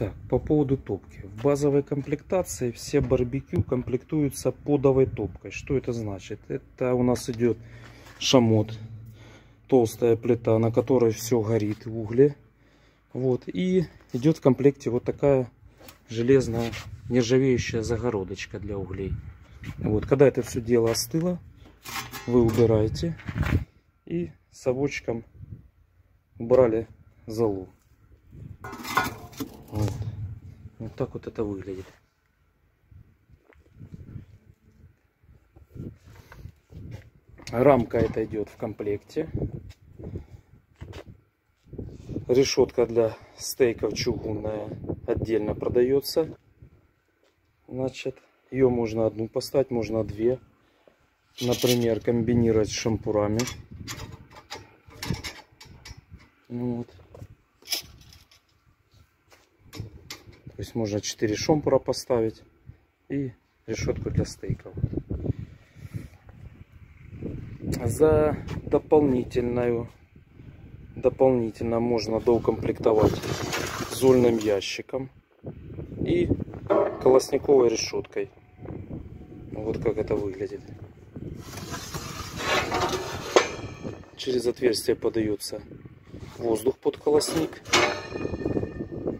Так, по поводу топки. В базовой комплектации все барбекю комплектуются подовой топкой. Что это значит? Это у нас идет шамот, толстая плита, на которой все горит в угле. Вот. И идет в комплекте вот такая железная нержавеющая загородочка для углей. Вот. Когда это все дело остыло, вы убираете и совочком убрали золу. Вот. Вот так вот это выглядит. Рамка это идет в комплекте. Решетка для стейков чугунная отдельно продается. Значит, ее можно одну поставить, можно две. Например, комбинировать с шампурами. Вот. То есть можно 4 шампура поставить и решетку для стейков. За дополнительно можно доукомплектовать зольным ящиком и колосниковой решеткой. Вот как это выглядит. Через отверстие подается воздух под колосник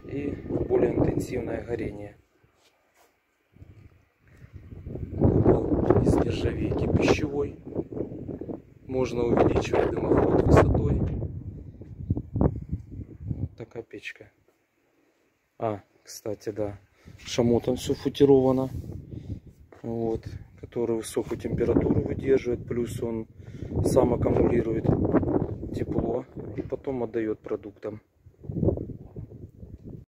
и более интенсивное горение. Купол из нержавейки пищевой. Можно увеличивать дымоход высотой. Вот такая печка. Кстати, да, шамотом все футировано. Вот, который высокую температуру выдерживает. Плюс он сам аккумулирует тепло и потом отдает продуктам.